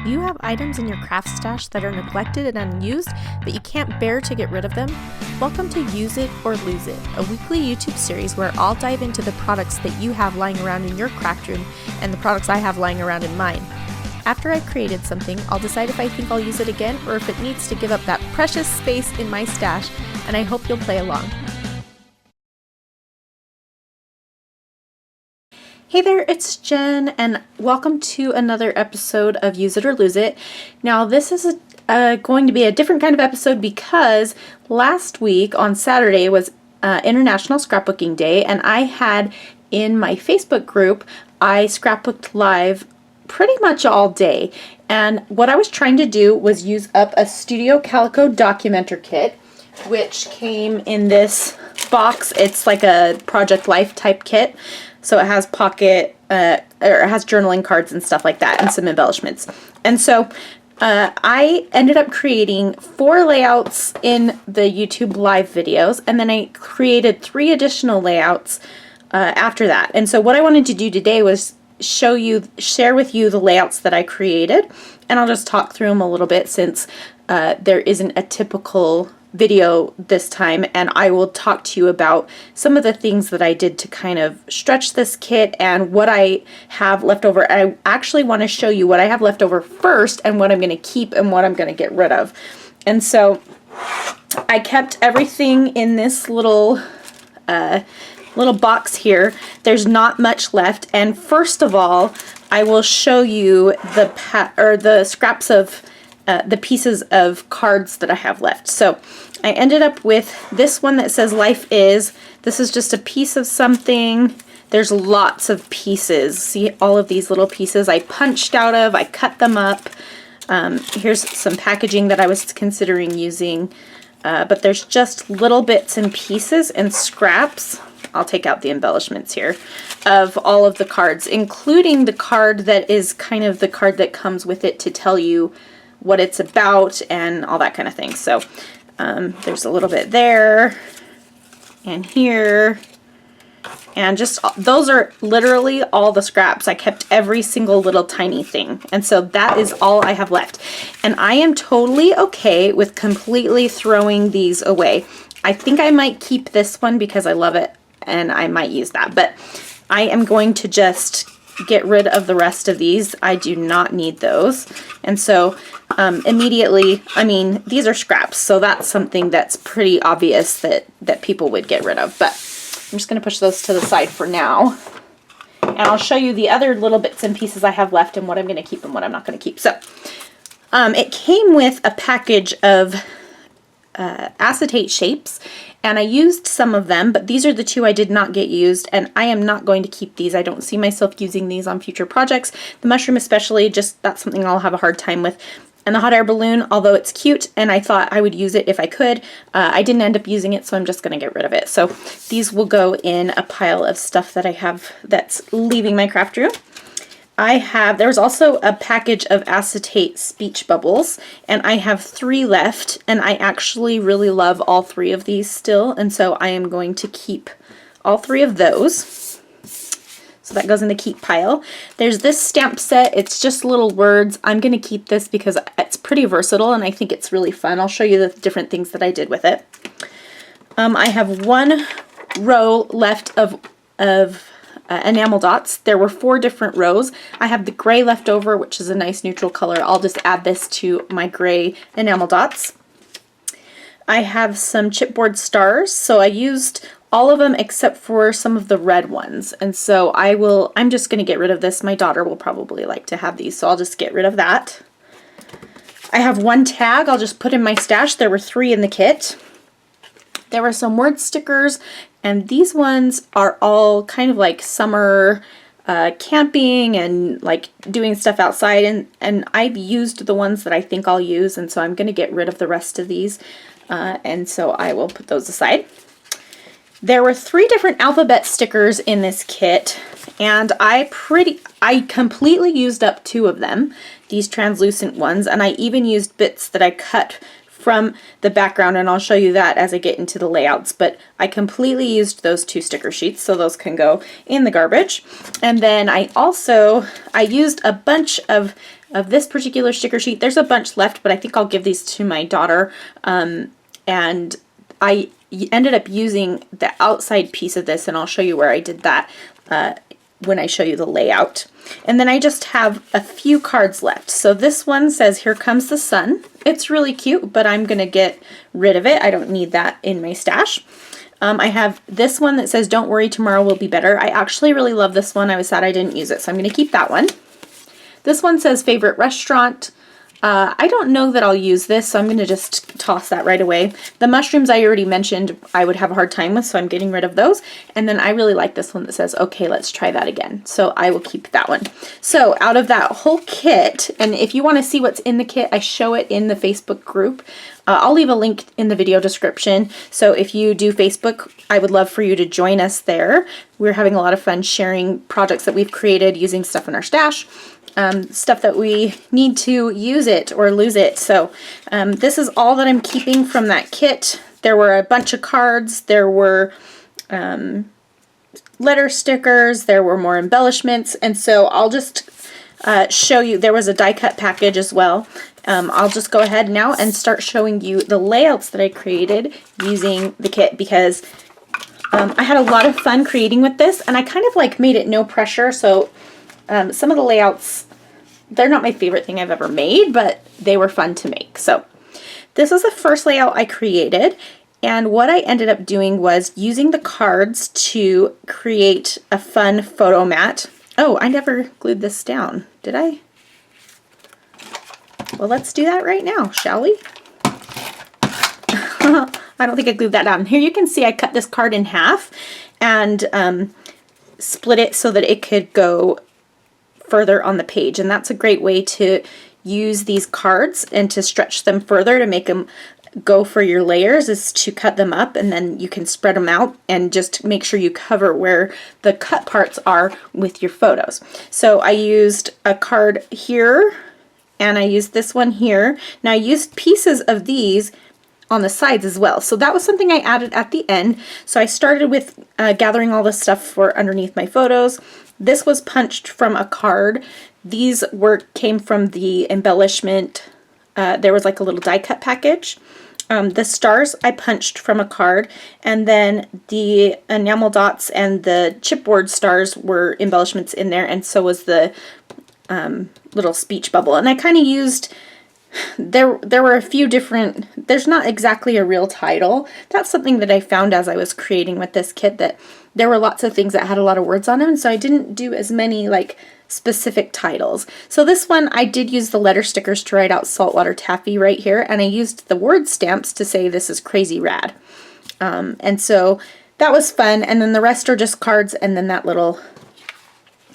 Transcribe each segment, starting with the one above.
You have items in your craft stash that are neglected and unused, but you can't bear to get rid of them? Welcome to Use It or Lose It, a weekly YouTube series where I'll dive into the products that you have lying around in your craft room and the products I have lying around in mine. After I've created something, I'll decide if I think I'll use it again or if it needs to give up that precious space in my stash, and I hope you'll play along. Hey there, it's Jen, and welcome to another episode of Use It or Lose It. Now, this is going to be a different kind of episode because last week on Saturday was International Scrapbooking Day, and I had in my Facebook group, I scrapbooked live pretty much all day. And what I was trying to do was use up a Studio Calico Documenter kit, which came in this box. It's like a Project Life type kit. So it has pocket, or it has journaling cards and stuff like that, and some embellishments. And so I ended up creating 4 layouts in the YouTube live videos, and then I created 3 additional layouts after that. And so what I wanted to do today was share with you the layouts that I created, and I'll just talk through them a little bit since there isn't a typical video this time, and I will talk to you about some of the things that I did to kind of stretch this kit and what I have left over. I actually want to show you what I have left over first and what I'm going to keep and what I'm going to get rid of. And so I kept everything in this little box here. There's not much left, and first of all I will show you the scraps of the pieces of cards that I have left. So I ended up with this one that says Life Is. This is just a piece of something. There's lots of pieces. See all of these little pieces I punched out of. I cut them up. Here's some packaging that I was considering using. But there's just little bits and pieces and scraps. I'll take out the embellishments here of all of the cards, including the card that is kind of the card that comes with it to tell you what it's about and all that kind of thing. So there's a little bit there and here, and just those are literally all the scraps. I kept every single little tiny thing, and so that is all I have left, and I am totally okay with completely throwing these away. I think I might keep this one because I love it and I might use that, but I am going to just get rid of the rest of these. I do not need those. And so immediately, I mean, these are scraps, so that's something that's pretty obvious that people would get rid of. But I'm just going to push those to the side for now. And I'll show you the other little bits and pieces I have left and what I'm going to keep and what I'm not going to keep. So it came with a package of acetate shapes, and I used some of them, but these are the 2 I did not get used, and I am not going to keep these. I don't see myself using these on future projects. The mushroom especially, just that's something I'll have a hard time with. And the hot air balloon, although it's cute and I thought I would use it if I could, I didn't end up using it, so I'm just going to get rid of it. So these will go in a pile of stuff that I have that's leaving my craft room. There's also a package of acetate speech bubbles, and I have 3 left, and I actually really love all 3 of these still, and so I am going to keep all 3 of those. So that goes in the keep pile. There's this stamp set. It's just little words. I'm going to keep this because it's pretty versatile, and I think it's really fun. I'll show you the different things that I did with it. I have 1 row left of enamel dots. There were 4 different rows. I have the gray left over, which is a nice neutral color. I'll just add this to my gray enamel dots. I have some chipboard stars, so I used all of them except for some of the red ones, and so I'm just going to get rid of this. My daughter will probably like to have these, so I'll just get rid of that. I have 1 tag I'll just put in my stash. There were 3 in the kit. There were some word stickers, and these ones are all kind of like summer camping and like doing stuff outside, and I've used the ones that I think I'll use, and so I'm going to get rid of the rest of these, and so I will put those aside. There were 3 different alphabet stickers in this kit, and I completely used up 2 of them, these translucent ones, and I even used bits that I cut from the background, and I'll show you that as I get into the layouts, but I completely used those 2 sticker sheets, so those can go in the garbage. And then I used a bunch of of this particular sticker sheet. There's a bunch left, but I think I'll give these to my daughter. And I ended up using the outside piece of this, and I'll show you where I did that when I show you the layout. And then I just have a few cards left. So this one says, "Here comes the sun." It's really cute, but I'm gonna get rid of it. I don't need that in my stash. I have this one that says, "Don't worry, tomorrow will be better." I actually really love this one. I was sad I didn't use it, so I'm gonna keep that one. This one says, "Favorite restaurant." I don't know that I'll use this, so I'm going to just toss that right away. The mushrooms I already mentioned I would have a hard time with, so I'm getting rid of those. And then I really like this one that says, "Okay, let's try that again." So I will keep that one. So out of that whole kit, and if you want to see what's in the kit, I show it in the Facebook group. I'll leave a link in the video description. So if you do Facebook, I would love for you to join us there. We're having a lot of fun sharing projects that we've created using stuff in our stash. Stuff that we need to use it or lose it. So this is all that I'm keeping from that kit. There were a bunch of cards, there were letter stickers, there were more embellishments, and so I'll just show you. There was a die cut package as well. I'll just go ahead now and start showing you the layouts that I created using the kit, because I had a lot of fun creating with this, and I kind of like made it no pressure. So some of the layouts, they're not my favorite thing I've ever made, but they were fun to make. So this is the first layout I created, and what I ended up doing was using the cards to create a fun photo mat. Oh, I never glued this down, did I? Well, let's do that right now, shall we? I don't think I glued that down. Here you can see I cut this card in half and split it so that it could go further on the page, and that's a great way to use these cards and to stretch them further to make them go for your layers, is to cut them up, and then you can spread them out and just make sure you cover where the cut parts are with your photos. So I used a card here and I used this one here. Now I used pieces of these on the sides as well. So that was something I added at the end. So I started with gathering all this stuff for underneath my photos. This was punched from a card. These came from the embellishment. There was like a little die cut package. The stars I punched from a card, and then the enamel dots and the chipboard stars were embellishments in there, and so was the little speech bubble. And I kind of used, there were a few different, there's not exactly a real title. That's something that I found as I was creating with this kit, that there were lots of things that had a lot of words on them, so I didn't do as many like specific titles. So this one I did use the letter stickers to write out saltwater taffy right here, and I used the word stamps to say "This is crazy rad." And so that was fun, and then the rest are just cards and then that little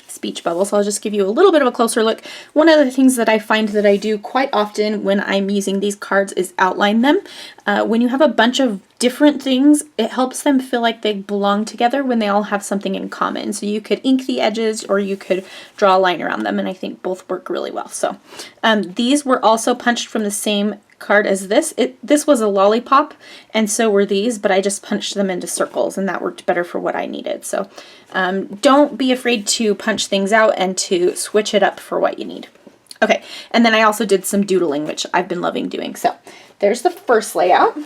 speech bubble. So I'll just give you a little bit of a closer look. One of the things that I find that I do quite often when I'm using these cards is outline them. When you have a bunch of different things, it helps them feel like they belong together when they all have something in common. So you could ink the edges or you could draw a line around them, and I think both work really well. So these were also punched from the same card as this. This was a lollipop, and so were these, but I just punched them into circles, and that worked better for what I needed. So don't be afraid to punch things out and to switch it up for what you need. Okay, and then I also did some doodling, which I've been loving doing. So there's the first layout.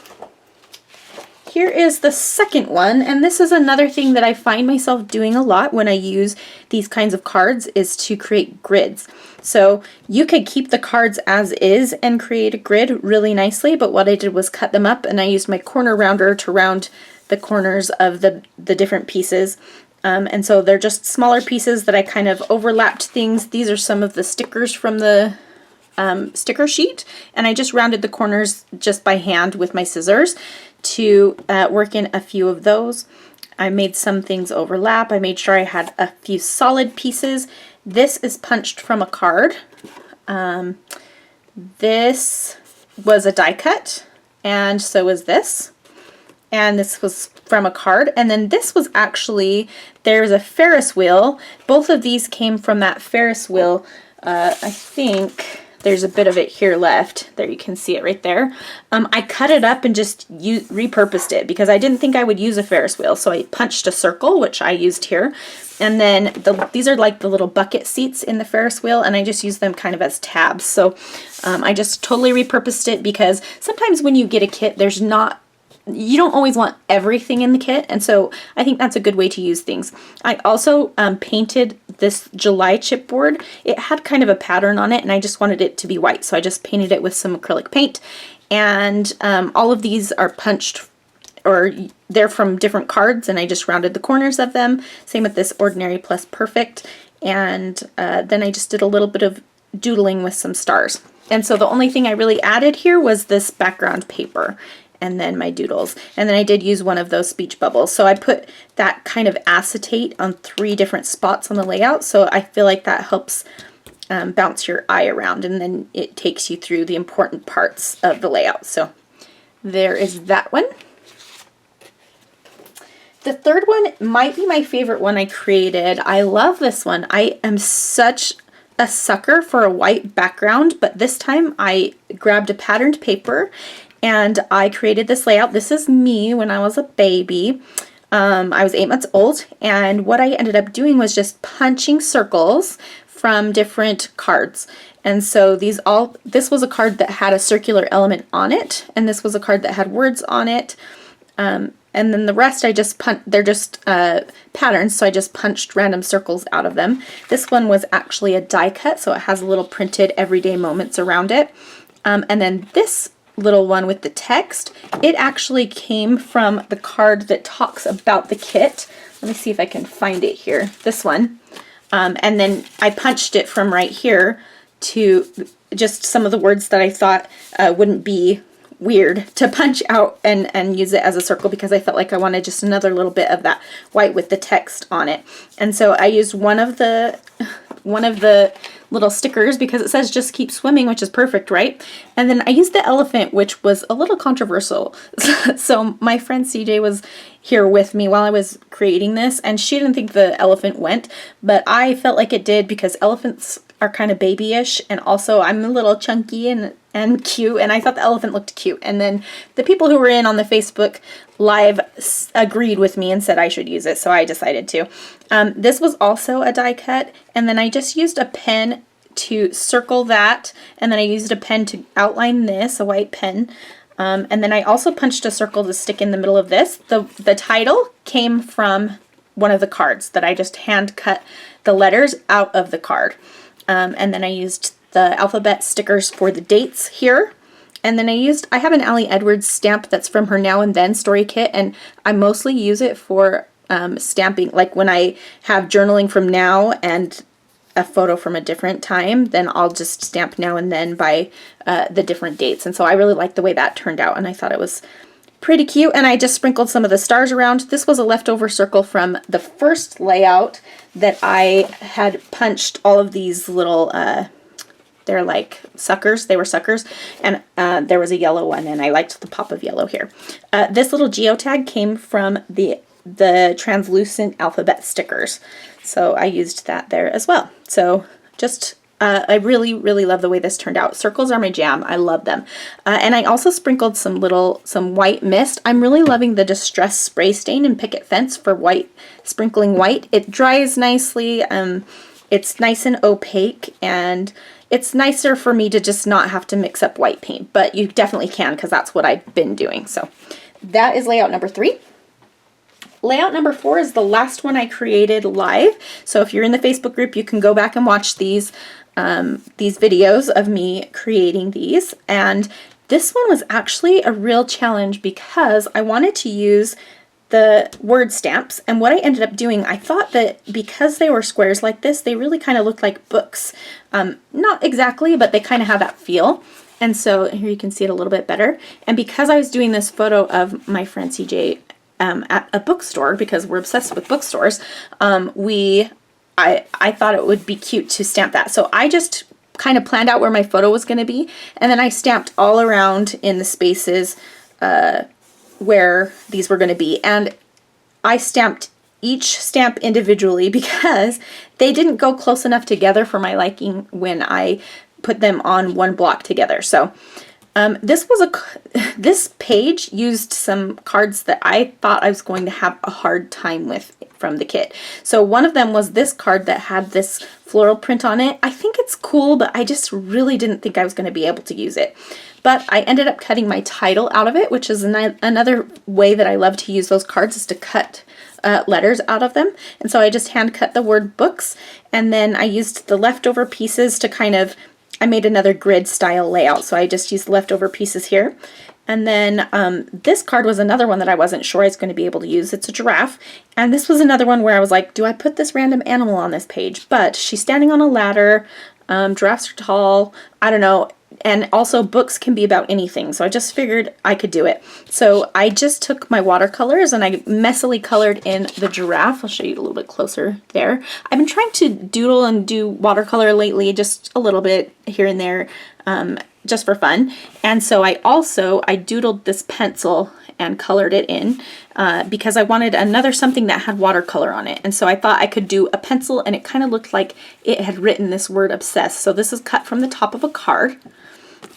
Here is the second one, and this is another thing that I find myself doing a lot when I use these kinds of cards, is to create grids. So you could keep the cards as is and create a grid really nicely, but what I did was cut them up, and I used my corner rounder to round the corners of the different pieces. And so they're just smaller pieces that I kind of overlapped things. These are some of the stickers from the sticker sheet, and I just rounded the corners just by hand with my scissors to work in a few of those. I made some things overlap. I made sure I had a few solid pieces. This is punched from a card. This was a die cut, and so was this. And this was from a card. And then this was actually, there's a Ferris wheel. Both of these came from that Ferris wheel. I think there's a bit of it here left. There, you can see it right there. I cut it up and just repurposed it because I didn't think I would use a Ferris wheel. So I punched a circle, which I used here. And then these are like the little bucket seats in the Ferris wheel, and I just use them kind of as tabs. So I just totally repurposed it because sometimes when you get a kit, you don't always want everything in the kit, and so I think that's a good way to use things. I also painted this July chipboard. It had kind of a pattern on it, and I just wanted it to be white, so I just painted it with some acrylic paint. And all of these are punched, or they're from different cards, and I just rounded the corners of them. Same with this Ordinary plus Perfect. And then I just did a little bit of doodling with some stars. And so the only thing I really added here was this background paper, and then my doodles. And then I did use one of those speech bubbles. So I put that kind of acetate on 3 different spots on the layout, so I feel like that helps bounce your eye around, and then it takes you through the important parts of the layout. So there is that one. The third one might be my favorite one I created. I love this one. I am such a sucker for a white background, but this time I grabbed a patterned paper and I created this layout. This is me when I was a baby. I was 8 months old, and what I ended up doing was just punching circles from different cards. And so this was a card that had a circular element on it, and this was a card that had words on it. And then the rest they're just patterns, so I just punched random circles out of them. This one was actually a die cut, so it has a little printed everyday moments around it. And then this little one with the text, it actually came from the card that talks about the kit. Let me see if I can find it here. This one. And then I punched it from right here to just some of the words that I thought wouldn't be weird to punch out and use it as a circle, because I felt like I wanted just another little bit of that white with the text on it. And so I used one of the little stickers because it says just keep swimming, which is perfect, right? And then I used the elephant, which was a little controversial. So my friend CJ was here with me while I was creating this, and she didn't think the elephant went, but I felt like it did because elephants are kind of babyish, and also I'm a little chunky and cute, and I thought the elephant looked cute. And then the people who were in on the Facebook Live agreed with me and said I should use it, so I decided to. This was also a die cut, and then I just used a pen to circle that, and then I used a pen to outline this, a white pen. And then I also punched a circle to stick in the middle of this. The title came from one of the cards that I just hand cut the letters out of the card. And then I used the alphabet stickers for the dates here. And then I have an Allie Edwards stamp that's from her Now and Then story kit, and I mostly use it for stamping, like when I have journaling from now and a photo from a different time, then I'll just stamp Now and Then by the different dates. And so I really liked the way that turned out, and I thought it was pretty cute. And I just sprinkled some of the stars around. This was a leftover circle from the first layout that I had punched all of these little they're like suckers. They were suckers. And there was a yellow one, and I liked the pop of yellow here. This little geotag came from the translucent alphabet stickers. So I used that there as well. So just, I really, really love the way this turned out. Circles are my jam. I love them. And I also sprinkled some white mist. I'm really loving the Distress Spray Stain and Picket Fence for white, sprinkling white. It dries nicely. It's nice and opaque, and it's nicer for me to just not have to mix up white paint, but you definitely can, because that's what I've been doing. So that is layout number 3. Layout number 4 is the last one I created live. So if you're in the Facebook group, you can go back and watch these videos of me creating these. And this one was actually a real challenge because I wanted to use the word stamps, and what I ended up doing, I thought that because they were squares like this, they really kind of looked like books. Not exactly, but they kind of have that feel. And so here you can see it a little bit better. And because I was doing this photo of my friend CJ at a bookstore, because we're obsessed with bookstores, I thought it would be cute to stamp that. So I just kind of planned out where my photo was going to be, and then I stamped all around in the spaces where these were going to be. And I stamped each stamp individually because they didn't go close enough together for my liking when I put them on one block together. So This page used some cards that I thought I was going to have a hard time with from the kit. So one of them was this card that had this floral print on it. I think it's cool, but I just really didn't think I was going to be able to use it. But I ended up cutting my title out of it, which is another way that I love to use those cards, is to cut letters out of them. And so I just hand cut the word books, and then I used the leftover pieces to kind of, I made another grid style layout, so I just used leftover pieces here. And then this card was another one that I wasn't sure I was going to be able to use. It's a giraffe, and this was another one where I was like, do I put this random animal on this page? But she's standing on a ladder, giraffes are tall, I don't know, and also books can be about anything, so I just figured I could do it. So I just took my watercolors and I messily colored in the giraffe. I'll show you a little bit closer there. I've been trying to doodle and do watercolor lately, just a little bit here and there, just for fun. And so I doodled this pencil and colored it in because I wanted something that had watercolor on it. And so I thought I could do a pencil, and it kind of looked like it had written this word obsessed. So this is cut from the top of a card.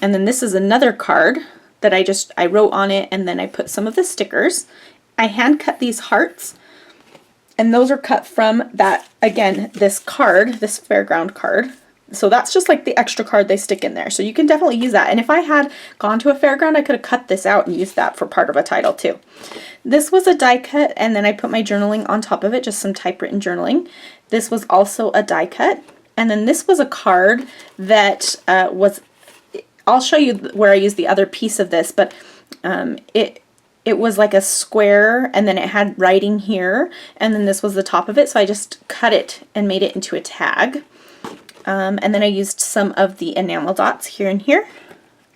And then this is another card that I wrote on it, and then I put some of the stickers. I hand cut these hearts, and those are cut from that, again, this card, this fairground card. So that's just like the extra card they stick in there. So you can definitely use that. And if I had gone to a fairground, I could have cut this out and used that for part of a title too. This was a die cut, and then I put my journaling on top of it, just some typewritten journaling. This was also a die cut. And then this was a card that I'll show you where I used the other piece of this, but it was like a square, and then it had writing here, and then this was the top of it, so I just cut it and made it into a tag. And then I used some of the enamel dots here and here,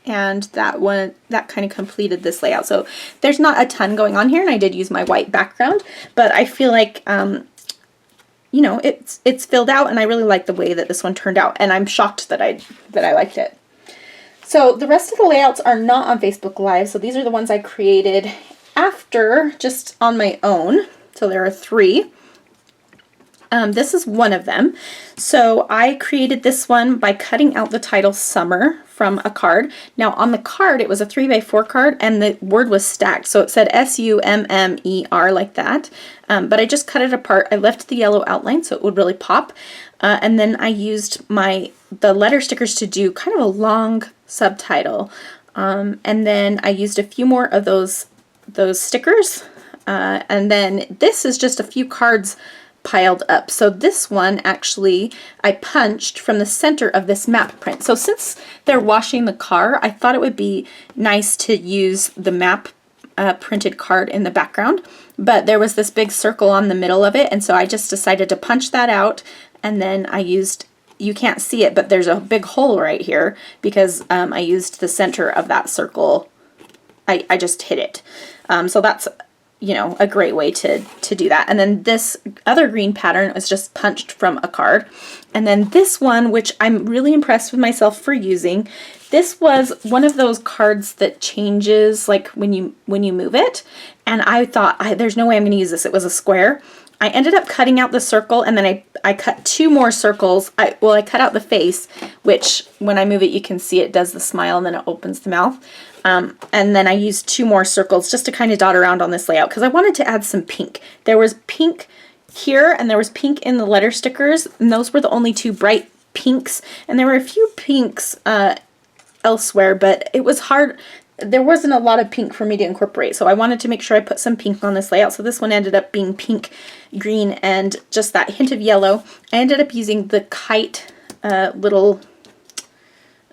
and that kind of completed this layout. So there's not a ton going on here, and I did use my white background, but I feel like you know, it's filled out, and I really like the way that this one turned out, and I'm shocked that I liked it. So the rest of the layouts are not on Facebook Live, so these are the ones I created after, just on my own. So there are 3. This is one of them. So I created this one by cutting out the title Summer from a card. Now on the card, it was a 3x4 card, and the word was stacked. So it said S-U-M-M-E-R like that. But I just cut it apart. I left the yellow outline so it would really pop. And then I used the letter stickers to do kind of a long subtitle. And then I used a few more of those stickers. And then this is just a few cards piled up. So this one actually I punched from the center of this map print. So since they're washing the car, I thought it would be nice to use the map printed card in the background, but there was this big circle on the middle of it, and so I just decided to punch that out, and then I used, you can't see it, but there's a big hole right here because I used the center of that circle. I just hit it. So that's, you know, a great way to do that. And then this other green pattern is just punched from a card. And then this one, which I'm really impressed with myself for using, this was one of those cards that changes like when you move it. And I thought, there's no way I'm going to use this. It was a square. I ended up cutting out the circle, and then I cut 2 more circles. I cut out the face, which when I move it, you can see it does the smile, and then it opens the mouth. And then I used 2 more circles just to kind of dot around on this layout because I wanted to add some pink. There was pink here, and there was pink in the letter stickers, and those were the only 2 bright pinks. And there were a few pinks elsewhere, but it was hard. There wasn't a lot of pink for me to incorporate, so I wanted to make sure I put some pink on this layout. So this one ended up being pink, green, and just that hint of yellow. I ended up using the kite little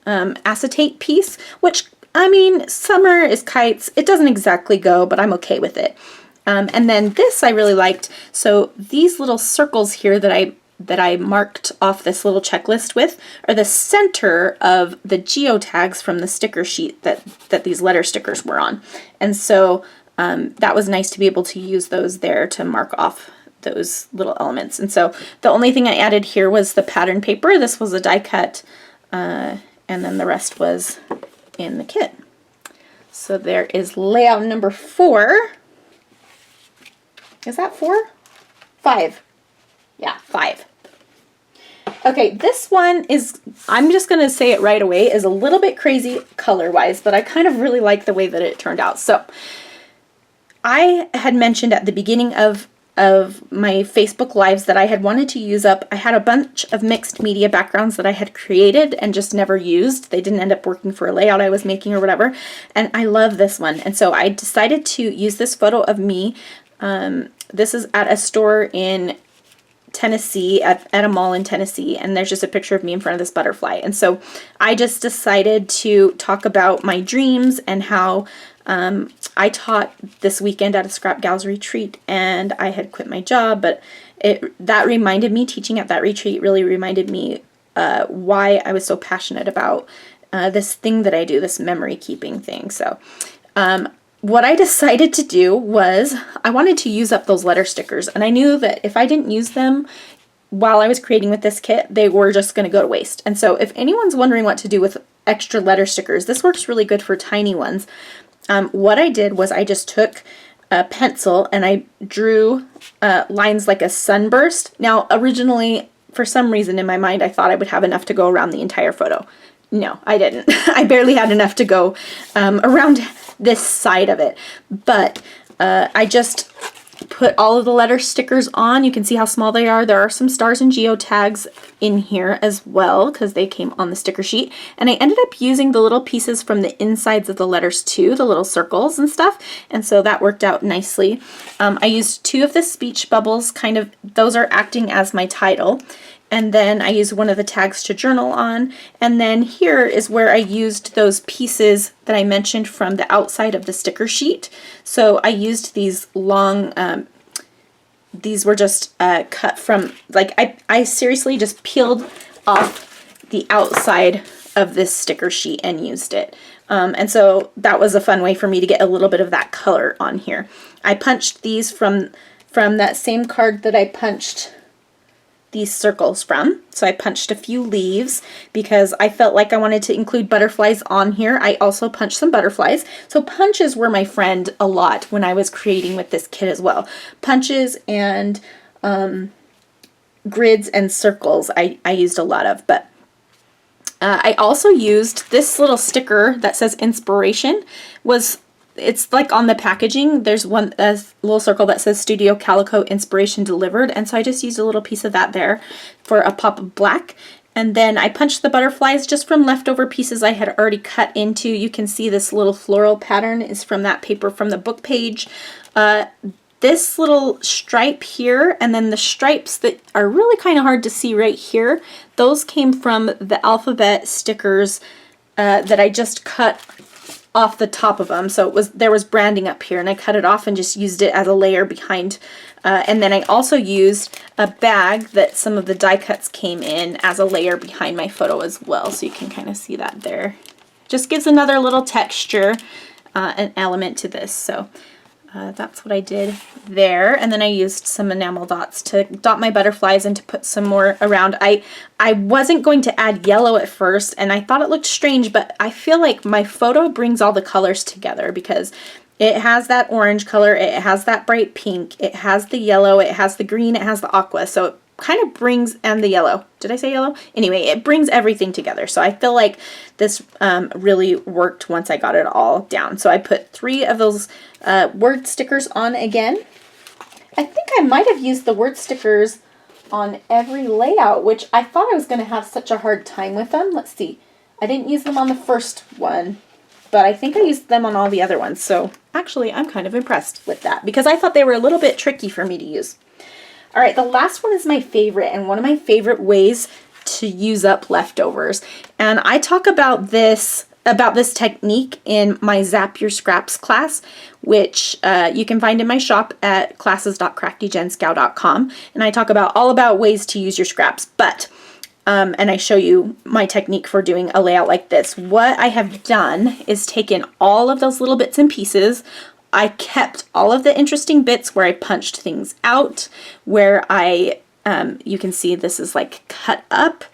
acetate piece, which, I mean, summer is kites. It doesn't exactly go, but I'm okay with it. And then this I really liked. So these little circles here that I marked off this little checklist with are the center of the geotags from the sticker sheet that these letter stickers were on. And so that was nice to be able to use those there to mark off those little elements. And so the only thing I added here was the pattern paper. This was a die cut, and then the rest was in the kit. So there is layout number 4. Is that 4? 5. Yeah, 5. Okay, this one is, I'm just going to say it right away, is a little bit crazy color-wise, but I kind of really like the way that it turned out. So, I had mentioned at the beginning of my Facebook Lives that I had wanted to use up, I had a bunch of mixed media backgrounds that I had created and just never used. They didn't end up working for a layout I was making or whatever, and I love this one. And so I decided to use this photo of me. This is at a store in Tennessee, at a mall in Tennessee, and there's just a picture of me in front of this butterfly. And so I just decided to talk about my dreams and how I taught this weekend at a Scrap Gals retreat, and I had quit my job, but that reminded me, teaching at that retreat really reminded me why I was so passionate about this thing that I do, this memory keeping thing. So what I decided to do was I wanted to use up those letter stickers, and I knew that if I didn't use them while I was creating with this kit, they were just going to go to waste. And so if anyone's wondering what to do with extra letter stickers, this works really good for tiny ones. What I did was I just took a pencil and I drew lines like a sunburst. Now, originally, for some reason in my mind, I thought I would have enough to go around the entire photo. No, I didn't. I barely had enough to go around this side of it. But I just put all of the letter stickers on. You can see how small they are. There are some stars and geotags in here as well because they came on the sticker sheet. And I ended up using the little pieces from the insides of the letters too, the little circles and stuff. And so that worked out nicely. I used 2 of the speech bubbles, kind of, those are acting as my title. And then I used one of the tags to journal on. And then here is where I used those pieces that I mentioned from the outside of the sticker sheet. So I used these long, these were just cut from, like, I seriously just peeled off the outside of this sticker sheet and used it. And so that was a fun way for me to get a little bit of that color on here. I punched these from that same card that I punched these circles from. So I punched a few leaves because I felt like I wanted to include butterflies on here. I also punched some butterflies. So punches were my friend a lot when I was creating with this kit as well. Punches and grids and circles I used a lot of, but I also used this little sticker that says inspiration. It's like on the packaging, there's a little circle that says Studio Calico Inspiration Delivered, and so I just used a little piece of that there for a pop of black. And then I punched the butterflies just from leftover pieces I had already cut into. You can see this little floral pattern is from that paper from the book page. This little stripe here, and then the stripes that are really kind of hard to see right here, those came from the alphabet stickers that I just cut off the top of them. So there was branding up here, and I cut it off and just used it as a layer behind. And then I also used a bag that some of the die cuts came in as a layer behind my photo as well. So you can kind of see that there. Just gives another little texture, an element to this. So that's what I did there. And then I used some enamel dots to dot my butterflies and to put some more around. I wasn't going to add yellow at first, and I thought it looked strange, but I feel like my photo brings all the colors together because it has that orange color, it has that bright pink, it has the yellow, it has the green, it has the aqua. So it kind of brings, and the yellow. Did I say yellow? Anyway, it brings everything together. So I feel like this really worked once I got it all down. So I put 3 of those word stickers on again. I think I might have used the word stickers on every layout, which I thought I was going to have such a hard time with them. Let's see. I didn't use them on the first one, but I think I used them on all the other ones. So actually, I'm kind of impressed with that because I thought they were a little bit tricky for me to use. All right, the last one is my favorite, and one of my favorite ways to use up leftovers. And I talk about this technique in my Zap Your Scraps class, which you can find in my shop at classes.craftygenschow.com. And I talk all about ways to use your scraps, but and I show you my technique for doing a layout like this. What I have done is taken all of those little bits and pieces. I kept all of the interesting bits where I punched things out, where you can see this is like cut up.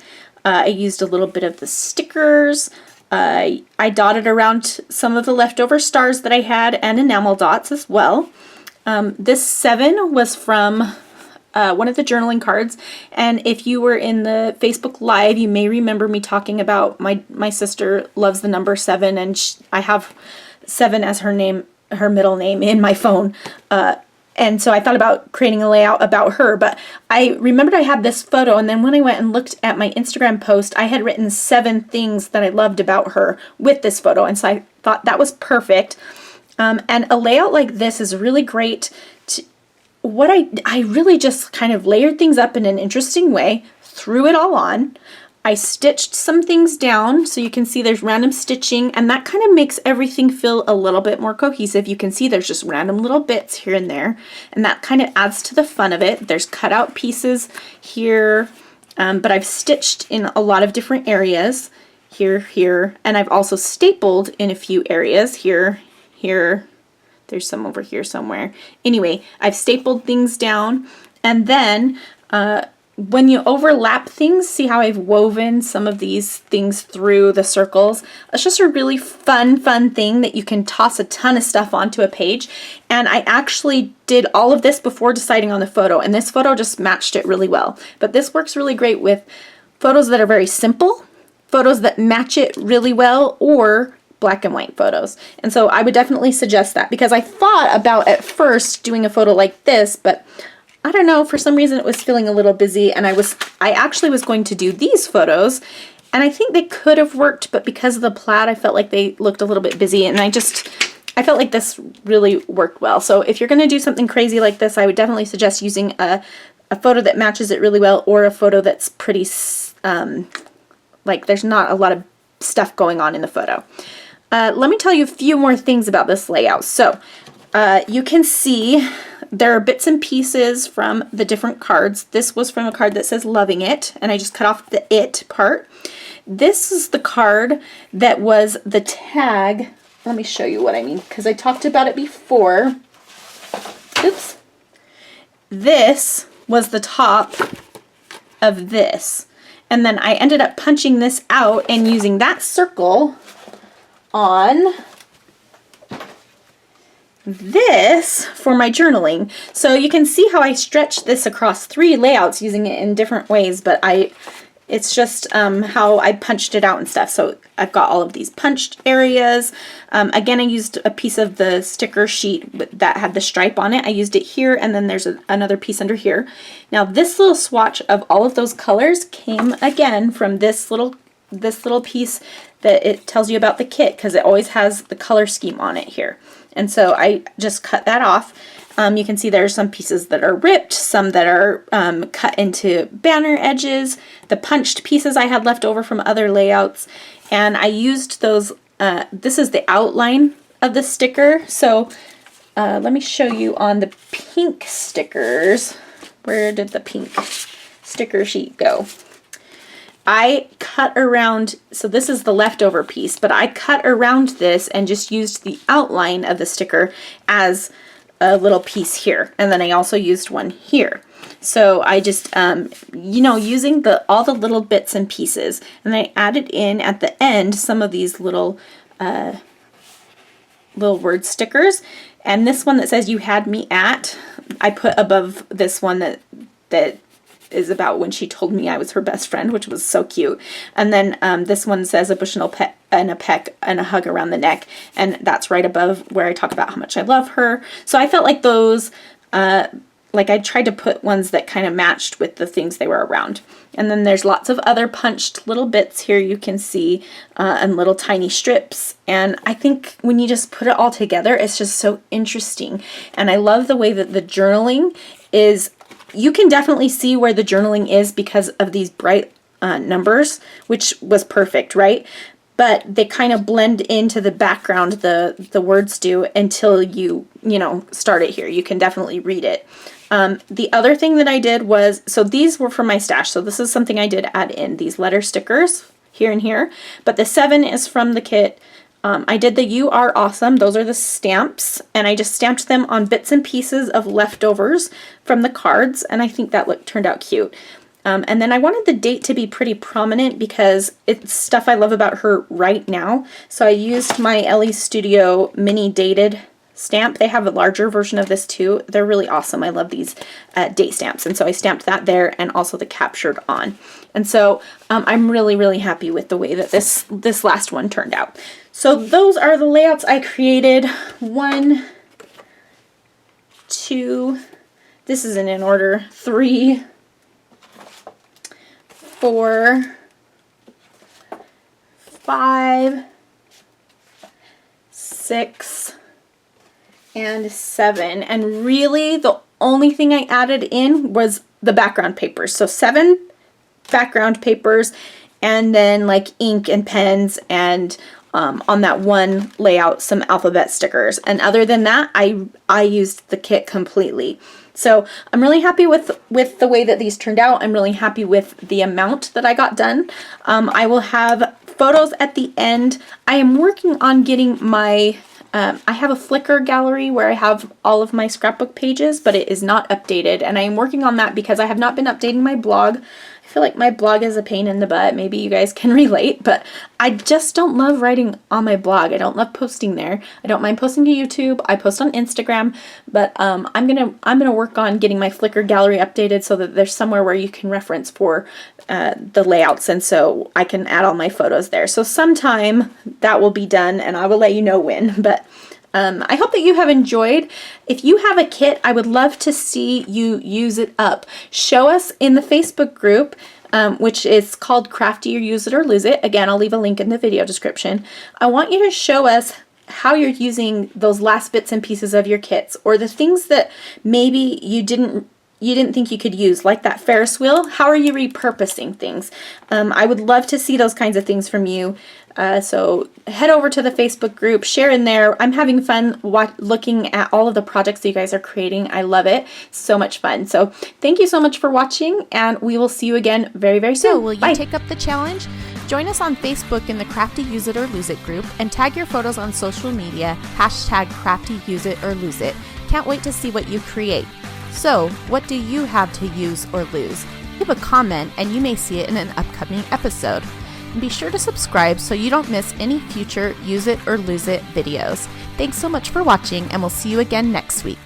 I used a little bit of the stickers. I dotted around some of the leftover stars that I had and enamel dots as well. This 7 was from one of the journaling cards. And if you were in the Facebook Live, you may remember me talking about my sister loves the number 7, and I have 7 as her name, her middle name in my phone. And so I thought about creating a layout about her, but I remembered I had this photo, and then when I went and looked at my Instagram post, I had written 7 things that I loved about her with this photo, and so I thought that was perfect. And a layout like this is really great. I really just kind of layered things up in an interesting way, threw it all on. I stitched some things down, so you can see there's random stitching, and that kind of makes everything feel a little bit more cohesive. You can see there's just random little bits here and there, and that kind of adds to the fun of it. There's cutout pieces here, but I've stitched in a lot of different areas, here, and I've also stapled in a few areas, here, there's some over here somewhere. Anyway, I've stapled things down, and then when you overlap things, see how I've woven some of these things through the circles? It's just a really fun thing that you can toss a ton of stuff onto a page. And I actually did all of this before deciding on the photo, and this photo just matched it really well. But this works really great with photos that are very simple, photos that match it really well, or black and white photos. And so I would definitely suggest that, because I thought about at first doing a photo like this, but I don't know, for some reason it was feeling a little busy, and I actually was going to do these photos, and I think they could have worked, but because of the plaid, I felt like they looked a little bit busy, and I felt like this really worked well. So if you're going to do something crazy like this, I would definitely suggest using a photo that matches it really well, or a photo that's pretty, like there's not a lot of stuff going on in the photo. Let me tell you a few more things about this layout. So you can see there are bits and pieces from the different cards. This was from a card that says loving it, and I just cut off the it part. This is the card that was the tag. Let me show you what I mean, because I talked about it before. Oops. This was the top of this. And then I ended up punching this out and using that circle on this for my journaling. So you can see how I stretched this across 3 layouts using it in different ways, but it's just how I punched it out and stuff. So I've got all of these punched areas. Again, I used a piece of the sticker sheet that had the stripe on it. I used it here, and then there's another piece under here. Now this little swatch of all of those colors came again from this little piece that it tells you about the kit, because it always has the color scheme on it here. And so I just cut that off. You can see there's some pieces that are ripped, some that are cut into banner edges, the punched pieces I had left over from other layouts, and I used those. This is the outline of the sticker. So let me show you on the pink stickers. Where did the pink sticker sheet go? I cut around, so this is the leftover piece, but I cut around this and just used the outline of the sticker as a little piece here. And then I also used one here. So I just, using all the little bits and pieces, and I added in at the end some of these little word stickers. And this one that says "You had me at," I put above this one that is about when she told me I was her best friend, which was so cute. And then this one says "A bush and a peck and a hug around the neck," and that's right above where I talk about how much I love her. So I felt like those, I tried to put ones that kind of matched with the things they were around. And then there's lots of other punched little bits here you can see, and little tiny strips. And I think when you just put it all together, it's just so interesting. And I love the way that the journaling is. You can definitely see where the journaling is because of these bright numbers, which was perfect, right? But they kind of blend into the background, the words do, until you start it here. You can definitely read it. The other thing that I did was, so these were from my stash, so this is something I did add in, these letter stickers here and here, but the 7 is from the kit. I did the "You Are Awesome." Those are the stamps, and I just stamped them on bits and pieces of leftovers from the cards, and I think that turned out cute. And then I wanted the date to be pretty prominent because it's stuff I love about her right now. So I used my Ellie Studio mini dated stamp. They have a larger version of this too. They're really awesome. I love these date stamps. And so I stamped that there and also the captured on. And so I'm really, really happy with the way that this last one turned out. So those are the layouts I created. 1, 2, this isn't in order, 3, 4, 5, 6, and 7. And really the only thing I added in was the background papers. So 7 background papers, and then like ink and pens, and on that one layout some alphabet stickers. And other than that, I used the kit completely. So I'm really happy with the way that these turned out. I'm really happy with the amount that I got done. I will have photos at the end. I am working on getting my I have a Flickr gallery where I have all of my scrapbook pages, but it is not updated, and I am working on that because I have not been updating my blog. I feel like my blog is a pain in the butt. Maybe you guys can relate, but I just don't love writing on my blog. I don't love posting there. I don't mind posting to YouTube. I post on Instagram, but I'm gonna work on getting my Flickr gallery updated so that there's somewhere where you can reference for the layouts, and so I can add all my photos there. So sometime that will be done, and I will let you know when. But I hope that you have enjoyed. If you have a kit, I would love to see you use it up. Show us in the Facebook group, which is called Crafty or Use It or Lose It. Again, I'll leave a link in the video description. I want you to show us how you're using those last bits and pieces of your kits, or the things that maybe you didn't think you could use, like that Ferris wheel. How are you repurposing things? I would love to see those kinds of things from you. So head over to the Facebook group, share in there. I'm having fun looking at all of the projects that you guys are creating. I love it. So much fun. So thank you so much for watching, and we will see you again very, very soon. So will you Bye. take up the challenge? Join us on Facebook in the Crafty Use It or Lose It group, and tag your photos on social media, #Crafty Use It or Lose It. Can't wait to see what you create. So, what do you have to use or lose? Leave a comment and you may see it in an upcoming episode. And be sure to subscribe so you don't miss any future Use It or Lose It videos. Thanks so much for watching, and we'll see you again next week.